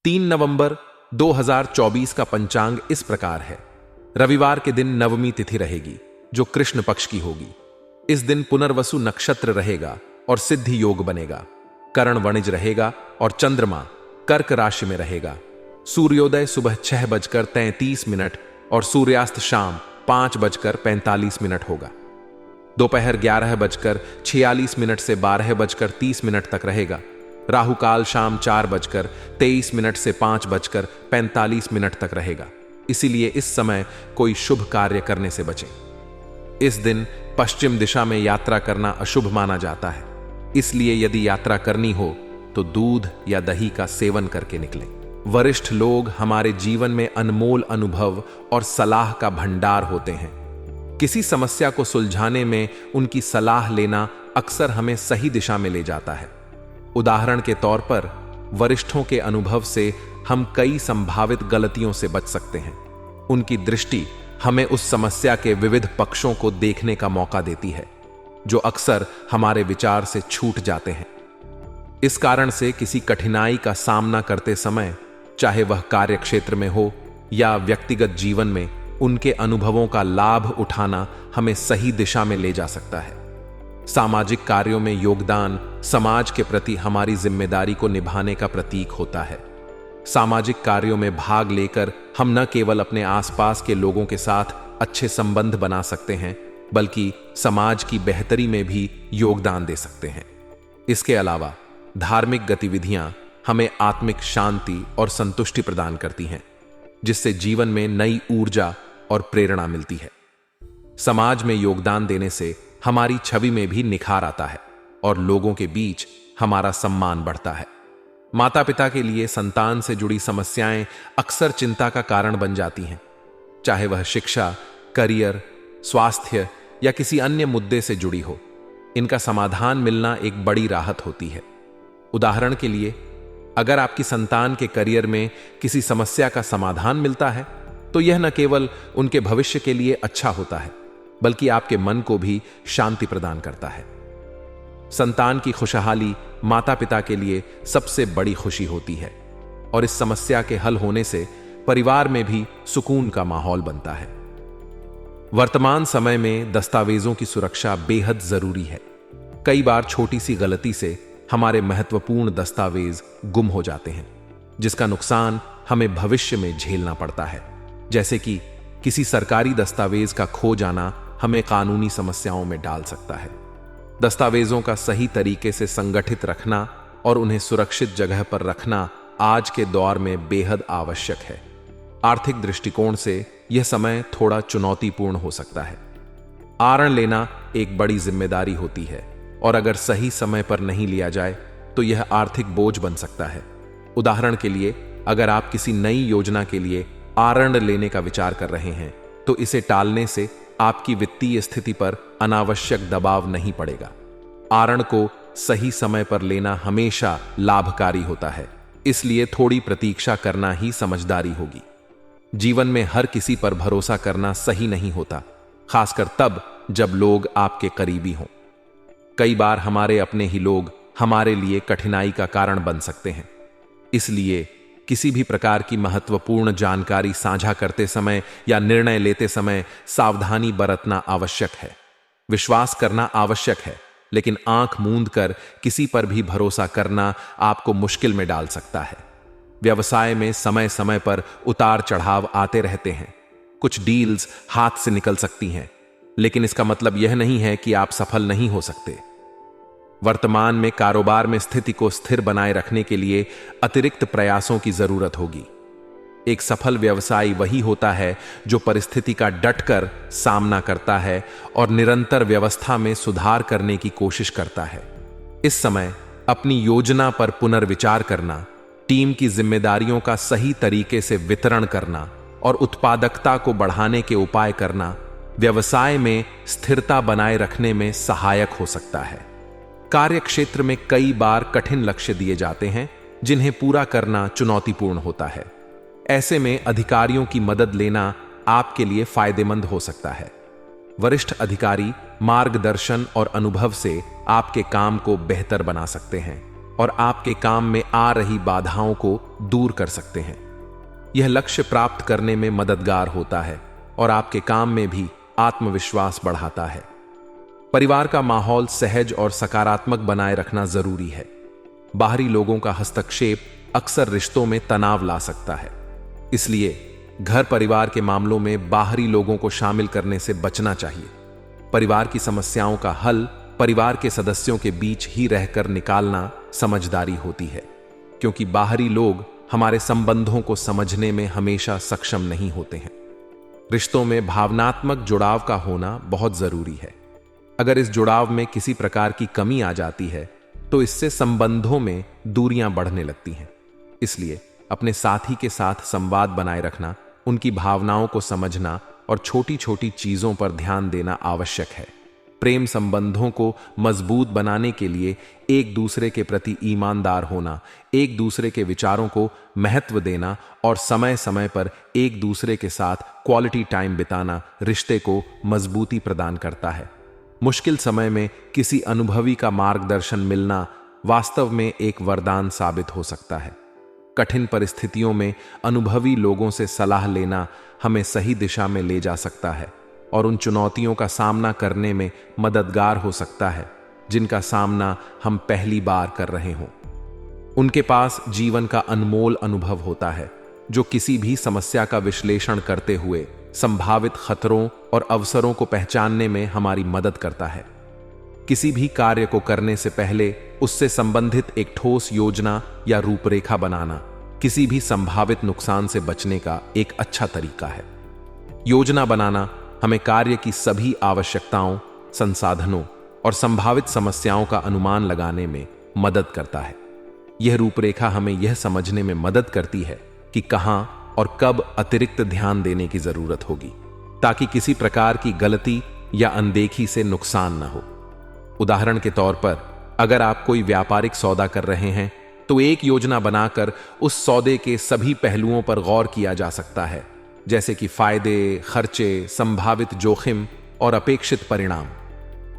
3 नवंबर 2024 का पंचांग इस प्रकार है। रविवार के दिन नवमी तिथि रहेगी, जो कृष्ण पक्ष की होगी। इस दिन पुनर्वसु नक्षत्र रहेगा और सिद्धि योग बनेगा। करण वणिज रहेगा और चंद्रमा कर्क राशि में रहेगा। सूर्योदय सुबह 6:33 और सूर्यास्त शाम 5:45 होगा। दोपहर 11:46 से 12:30 तक रहेगा। राहु काल शाम 4:23 से 5:45 तक रहेगा। इसीलिए इस समय कोई शुभ कार्य करने से बचें। इस दिन पश्चिम दिशा में यात्रा करना अशुभ माना जाता है। इसलिए यदि यात्रा करनी हो तो दूध या दही का सेवन करके निकलें। वरिष्ठ लोग हमारे जीवन में अनमोल अनुभव और सलाह का भंडार होते हैं। किसी समस्या को सुलझाने में उनकी सलाह लेना अक्सर हमें सही दिशा में ले जाता है। उदाहरण के तौर पर, वरिष्ठों के अनुभव से हम कई संभावित गलतियों से बच सकते हैं। उनकी दृष्टि हमें उस समस्या के विविध पक्षों को देखने का मौका देती है, जो अक्सर हमारे विचार से छूट जाते हैं। इस कारण से किसी कठिनाई का सामना करते समय, चाहे वह कार्य क्षेत्र में हो या व्यक्तिगत जीवन में, उनके अनुभवों का लाभ उठाना हमें सही दिशा में ले जा सकता है। सामाजिक कार्यों में योगदान समाज के प्रति हमारी जिम्मेदारी को निभाने का प्रतीक होता है। सामाजिक कार्यों में भाग लेकर हम न केवल अपने आसपास के लोगों के साथ अच्छे संबंध बना सकते हैं, बल्कि समाज की बेहतरी में भी योगदान दे सकते हैं। इसके अलावा धार्मिक गतिविधियां हमें आत्मिक शांति और संतुष्टि प्रदान करती हैं, जिससे जीवन में नई ऊर्जा और प्रेरणा मिलती है। समाज में योगदान देने से हमारी छवि में भी निखार आता है और लोगों के बीच हमारा सम्मान बढ़ता है। माता पिता के लिए संतान से जुड़ी समस्याएं अक्सर चिंता का कारण बन जाती हैं, चाहे वह शिक्षा, करियर, स्वास्थ्य या किसी अन्य मुद्दे से जुड़ी हो। इनका समाधान मिलना एक बड़ी राहत होती है। उदाहरण के लिए, अगर आपकी संतान के करियर में किसी समस्या का समाधान मिलता है, तो यह न केवल उनके भविष्य के लिए अच्छा होता है, बल्कि आपके मन को भी शांति प्रदान करता है। संतान की खुशहाली माता पिता के लिए सबसे बड़ी खुशी होती है और इस समस्या के हल होने से परिवार में भी सुकून का माहौल बनता है। वर्तमान समय में दस्तावेजों की सुरक्षा बेहद जरूरी है। कई बार छोटी सी गलती से हमारे महत्वपूर्ण दस्तावेज गुम हो जाते हैं, जिसका नुकसान हमें भविष्य में झेलना पड़ता है। जैसे कि किसी सरकारी दस्तावेज का खो जाना हमें कानूनी समस्याओं में डाल सकता है। दस्तावेजों का सही तरीके से संगठित रखना और उन्हें सुरक्षित जगह पर रखना आज के दौर में बेहद आवश्यक है। आर्थिक दृष्टिकोण से यह समय थोड़ा चुनौतीपूर्ण हो सकता है। आरण लेना एक बड़ी जिम्मेदारी होती है और अगर सही समय पर नहीं लिया जाए तो यह आर्थिक बोझ बन सकता है। उदाहरण के लिए, अगर आप किसी नई योजना के लिए आरण लेने का विचार कर रहे हैं, तो इसे टालने से आपकी वित्तीय स्थिति पर अनावश्यक दबाव नहीं पड़ेगा। आरण को सही समय पर लेना हमेशा लाभकारी होता है, इसलिए थोड़ी प्रतीक्षा करना ही समझदारी होगी। जीवन में हर किसी पर भरोसा करना सही नहीं होता, खासकर तब जब लोग आपके करीबी हों। कई बार हमारे अपने ही लोग हमारे लिए कठिनाई का कारण बन सकते हैं। इसलिए किसी भी प्रकार की महत्वपूर्ण जानकारी साझा करते समय या निर्णय लेते समय सावधानी बरतना आवश्यक है। विश्वास करना आवश्यक है, लेकिन आंख मूंद कर किसी पर भी भरोसा करना आपको मुश्किल में डाल सकता है। व्यवसाय में समय समय पर उतार चढ़ाव आते रहते हैं। कुछ डील्स हाथ से निकल सकती हैं, लेकिन इसका मतलब यह नहीं है कि आप सफल नहीं हो सकते। वर्तमान में कारोबार में स्थिति को स्थिर बनाए रखने के लिए अतिरिक्त प्रयासों की जरूरत होगी। एक सफल व्यवसायी वही होता है जो परिस्थिति का डटकर सामना करता है और निरंतर व्यवस्था में सुधार करने की कोशिश करता है। इस समय अपनी योजना पर पुनर्विचार करना, टीम की जिम्मेदारियों का सही तरीके से वितरण करना और उत्पादकता को बढ़ाने के उपाय करना व्यवसाय में स्थिरता बनाए रखने में सहायक हो सकता है। कार्य क्षेत्र में कई बार कठिन लक्ष्य दिए जाते हैं, जिन्हें पूरा करना चुनौतीपूर्ण होता है। ऐसे में अधिकारियों की मदद लेना आपके लिए फायदेमंद हो सकता है। वरिष्ठ अधिकारी मार्गदर्शन और अनुभव से आपके काम को बेहतर बना सकते हैं। और आपके काम में आ रही बाधाओं को दूर कर सकते हैं। यह लक्ष्य प्राप्त करने में मददगार होता है और आपके काम में भी आत्मविश्वास बढ़ाता है। परिवार का माहौल सहज और सकारात्मक बनाए रखना जरूरी है। बाहरी लोगों का हस्तक्षेप अक्सर रिश्तों में तनाव ला सकता है, इसलिए घर परिवार के मामलों में बाहरी लोगों को शामिल करने से बचना चाहिए। परिवार की समस्याओं का हल परिवार के सदस्यों के बीच ही रहकर निकालना समझदारी होती है, क्योंकि बाहरी लोग हमारे संबंधों को समझने में हमेशा सक्षम नहीं होते हैं। रिश्तों में भावनात्मक जुड़ाव का होना बहुत जरूरी है। अगर इस जुड़ाव में किसी प्रकार की कमी आ जाती है तो इससे संबंधों में दूरियां बढ़ने लगती हैं। इसलिए अपने साथी के साथ संवाद बनाए रखना, उनकी भावनाओं को समझना और छोटी छोटी चीजों पर ध्यान देना आवश्यक है। प्रेम संबंधों को मजबूत बनाने के लिए एक दूसरे के प्रति ईमानदार होना, एक दूसरे के विचारों को महत्व देना और समय समय पर एक दूसरे के साथ क्वालिटी टाइम बिताना रिश्ते को मजबूती प्रदान करता है। मुश्किल समय में किसी अनुभवी का मार्गदर्शन मिलना वास्तव में एक वरदान साबित हो सकता है। कठिन परिस्थितियों में अनुभवी लोगों से सलाह लेना हमें सही दिशा में ले जा सकता है और उन चुनौतियों का सामना करने में मददगार हो सकता है जिनका सामना हम पहली बार कर रहे हों। उनके पास जीवन का अनमोल अनुभव होता है जो किसी भी समस्या का विश्लेषण करते हुए संभावित खतरों और अवसरों को पहचानने में हमारी मदद करता है। किसी भी कार्य को करने से पहले उससे संबंधित एक ठोस योजना या रूपरेखा बनाना किसी भी संभावित नुकसान से बचने का एक अच्छा तरीका है। योजना बनाना हमें कार्य की सभी आवश्यकताओं, संसाधनों और संभावित समस्याओं का अनुमान लगाने में मदद करता है। यह रूपरेखा हमें यह समझने में मदद करती है कि कहां और कब अतिरिक्त ध्यान देने की जरूरत होगी ताकि किसी प्रकार की गलती या अनदेखी से नुकसान न हो। उदाहरण के तौर पर, अगर आप कोई व्यापारिक सौदा कर रहे हैं तो एक योजना बनाकर उस सौदे के सभी पहलुओं पर गौर किया जा सकता है, जैसे कि फायदे, खर्चे, संभावित जोखिम और अपेक्षित परिणाम।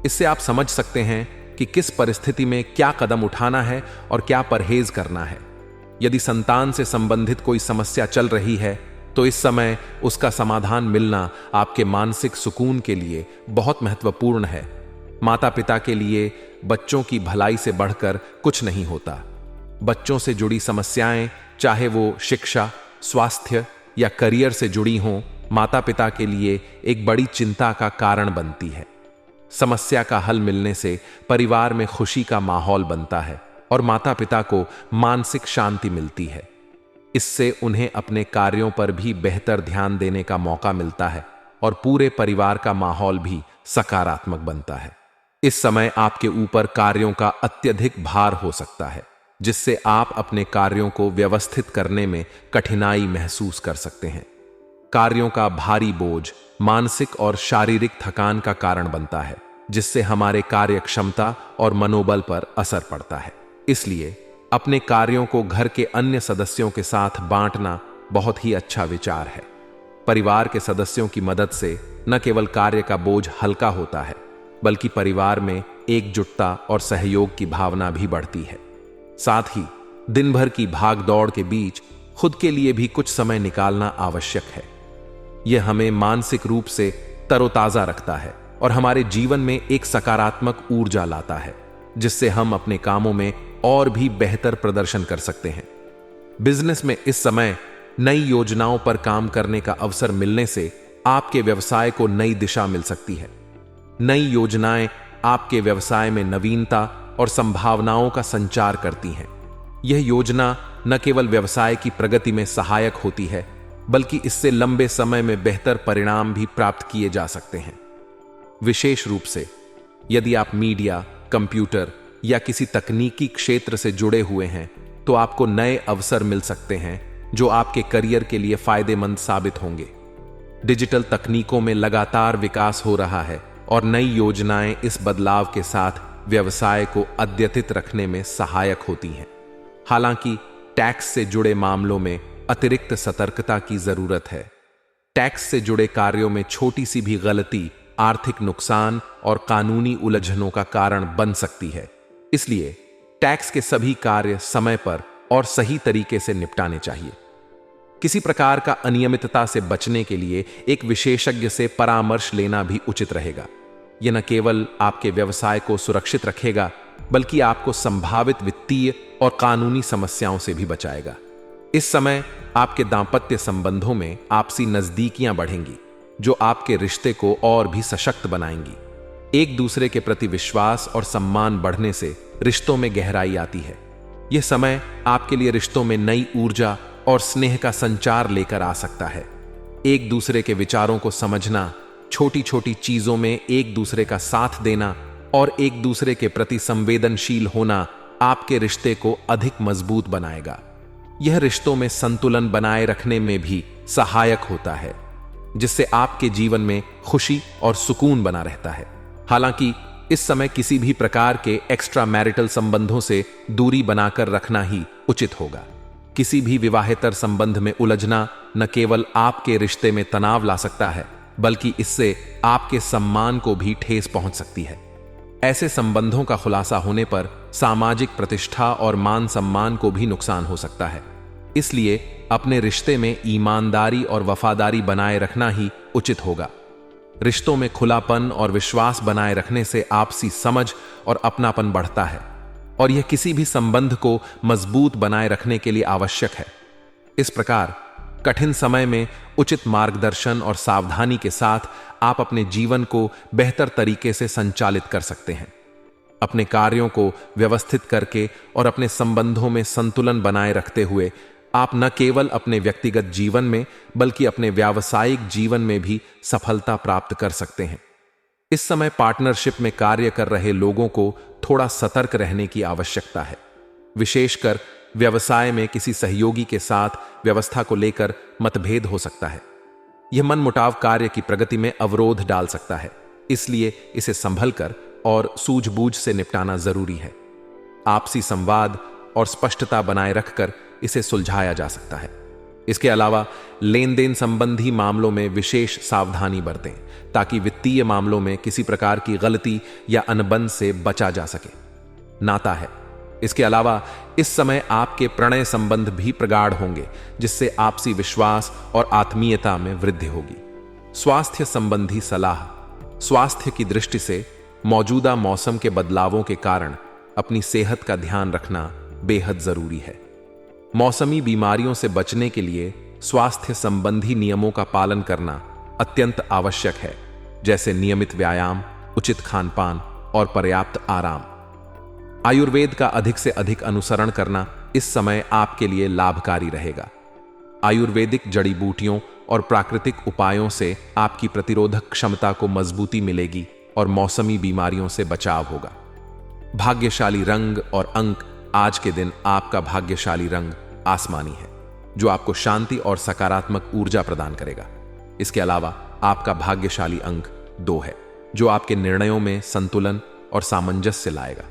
इससे आप समझ सकते हैं कि किस परिस्थिति में क्या कदम उठाना है और क्या परहेज करना है। यदि संतान से संबंधित कोई समस्या चल रही है तो इस समय उसका समाधान मिलना आपके मानसिक सुकून के लिए बहुत महत्वपूर्ण है। माता पिता के लिए बच्चों की भलाई से बढ़कर कुछ नहीं होता। बच्चों से जुड़ी समस्याएं, चाहे वो शिक्षा, स्वास्थ्य या करियर से जुड़ी हों, माता पिता के लिए एक बड़ी चिंता का कारण बनती है। समस्या का हल मिलने से परिवार में खुशी का माहौल बनता है और माता पिता को मानसिक शांति मिलती है। इससे उन्हें अपने कार्यों पर भी बेहतर ध्यान देने का मौका मिलता है और पूरे परिवार का माहौल भी सकारात्मक बनता है। इस समय आपके ऊपर कार्यों का अत्यधिक भार हो सकता है, जिससे आप अपने कार्यों को व्यवस्थित करने में कठिनाई महसूस कर सकते हैं। कार्यों का भारी बोझ मानसिक और शारीरिक थकान का कारण बनता है, जिससे हमारे कार्य क्षमता और मनोबल पर असर पड़ता है। इसलिए अपने कार्यों को घर के अन्य सदस्यों के साथ बांटना बहुत ही अच्छा विचार है। परिवार के सदस्यों की मदद से न केवल कार्य का बोझ हल्का होता है, बल्कि परिवार में एकजुटता और सहयोग की भावना भी बढ़ती है। साथ ही दिन भर की भाग दौड़ के बीच खुद के लिए भी कुछ समय निकालना आवश्यक है। यह हमें मानसिक रूप से तरोताजा रखता है और हमारे जीवन में एक सकारात्मक ऊर्जा लाता है, जिससे हम अपने कामों में और भी बेहतर प्रदर्शन कर सकते हैं। बिजनेस में इस समय नई योजनाओं पर काम करने का अवसर मिलने से आपके व्यवसाय को नई दिशा मिल सकती है। नई योजनाएं आपके व्यवसाय में नवीनता और संभावनाओं का संचार करती हैं। यह योजना न केवल व्यवसाय की प्रगति में सहायक होती है, बल्कि इससे लंबे समय में बेहतर परिणाम भी प्राप्त किए जा सकते हैं। विशेष रूप से यदि आप मीडिया, कंप्यूटर या किसी तकनीकी क्षेत्र से जुड़े हुए हैं, तो आपको नए अवसर मिल सकते हैं जो आपके करियर के लिए फायदेमंद साबित होंगे। डिजिटल तकनीकों में लगातार विकास हो रहा है और नई योजनाएं इस बदलाव के साथ व्यवसाय को अद्यतित रखने में सहायक होती हैं। हालांकि टैक्स से जुड़े मामलों में अतिरिक्त सतर्कता की जरूरत है। टैक्स से जुड़े कार्यों में छोटी सी भी गलती आर्थिक नुकसान और कानूनी उलझनों का कारण बन सकती है। इसलिए टैक्स के सभी कार्य समय पर और सही तरीके से निपटाने चाहिए। किसी प्रकार का अनियमितता से बचने के लिए एक विशेषज्ञ से परामर्श लेना भी उचित रहेगा। यह न केवल आपके व्यवसाय को सुरक्षित रखेगा, बल्कि आपको संभावित वित्तीय और कानूनी समस्याओं से भी बचाएगा। इस समय आपके दांपत्य संबंधों में आपसी नजदीकियां बढ़ेंगी, जो आपके रिश्ते को और भी सशक्त बनाएंगी। एक दूसरे के प्रति विश्वास और सम्मान बढ़ने से रिश्तों में गहराई आती है। यह समय आपके लिए रिश्तों में नई ऊर्जा और स्नेह का संचार लेकर आ सकता है। एक दूसरे के विचारों को समझना, छोटी छोटी चीजों में एक दूसरे का साथ देना और एक दूसरे के प्रति संवेदनशील होना आपके रिश्ते को अधिक मजबूत बनाएगा। यह रिश्तों में संतुलन बनाए रखने में भी सहायक होता है, जिससे आपके जीवन में खुशी और सुकून बना रहता है। हालांकि इस समय किसी भी प्रकार के एक्स्ट्रा मैरिटल संबंधों से दूरी बनाकर रखना ही उचित होगा। किसी भी विवाहेतर संबंध में उलझना न केवल आपके रिश्ते में तनाव ला सकता है, बल्कि इससे आपके सम्मान को भी ठेस पहुंच सकती है। ऐसे संबंधों का खुलासा होने पर सामाजिक प्रतिष्ठा और मान सम्मान को भी नुकसान हो सकता है। इसलिए अपने रिश्ते में ईमानदारी और वफादारी बनाए रखना ही उचित होगा। रिश्तों में खुलापन और विश्वास बनाए रखने से आपसी समझ और अपनापन बढ़ता है, और यह किसी भी संबंध को मजबूत बनाए रखने के लिए आवश्यक है। इस प्रकार कठिन समय में उचित मार्गदर्शन और सावधानी के साथ आप अपने जीवन को बेहतर तरीके से संचालित कर सकते हैं। अपने कार्यों को व्यवस्थित करके और अपने संबंधों में संतुलन बनाए रखते हुए आप न केवल अपने व्यक्तिगत जीवन में, बल्कि अपने व्यावसायिक जीवन में भी सफलता प्राप्त कर सकते हैं। इस समय पार्टनरशिप में कार्य कर रहे लोगों को थोड़ा सतर्क रहने की आवश्यकता है। विशेषकर व्यवसाय में किसी सहयोगी के साथ व्यवस्था को लेकर मतभेद हो सकता है। यह मनमुटाव कार्य की प्रगति में अवरोध डाल सकता है, इसलिए इसे संभलकर और सूझबूझ से निपटाना जरूरी है। आपसी संवाद और स्पष्टता बनाए रखकर इसे सुलझाया जा सकता है। इसके अलावा लेन देन संबंधी मामलों में विशेष सावधानी बरतें, ताकि वित्तीय मामलों में किसी प्रकार की गलती या अनबन से बचा जा सके। नाता है। इसके अलावा इस समय आपके प्रणय संबंध भी प्रगाढ़ होंगे, जिससे आपसी विश्वास और आत्मीयता में वृद्धि होगी। स्वास्थ्य संबंधी सलाह। स्वास्थ्य की दृष्टि से मौजूदा मौसम के बदलावों के कारण अपनी सेहत का ध्यान रखना बेहद जरूरी है। मौसमी बीमारियों से बचने के लिए स्वास्थ्य संबंधी नियमों का पालन करना अत्यंत आवश्यक है, जैसे नियमित व्यायाम, उचित खानपान और पर्याप्त आराम। आयुर्वेद का अधिक से अधिक अनुसरण करना इस समय आपके लिए लाभकारी रहेगा। आयुर्वेदिक जड़ी बूटियों और प्राकृतिक उपायों से आपकी प्रतिरोधक क्षमता को मजबूती मिलेगी और मौसमी बीमारियों से बचाव होगा। भाग्यशाली रंग और अंक। आज के दिन आपका भाग्यशाली रंग आसमानी है, जो आपको शांति और सकारात्मक ऊर्जा प्रदान करेगा। इसके अलावा आपका भाग्यशाली अंक 2 है, जो आपके निर्णयों में संतुलन और सामंजस्य लाएगा।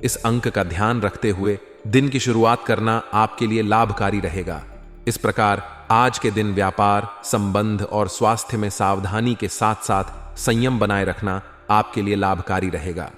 इस अंक का ध्यान रखते हुए दिन की शुरुआत करना आपके लिए लाभकारी रहेगा। इस प्रकार आज के दिन व्यापार, संबंध और स्वास्थ्य में सावधानी के साथ साथ संयम बनाए रखना आपके लिए लाभकारी रहेगा।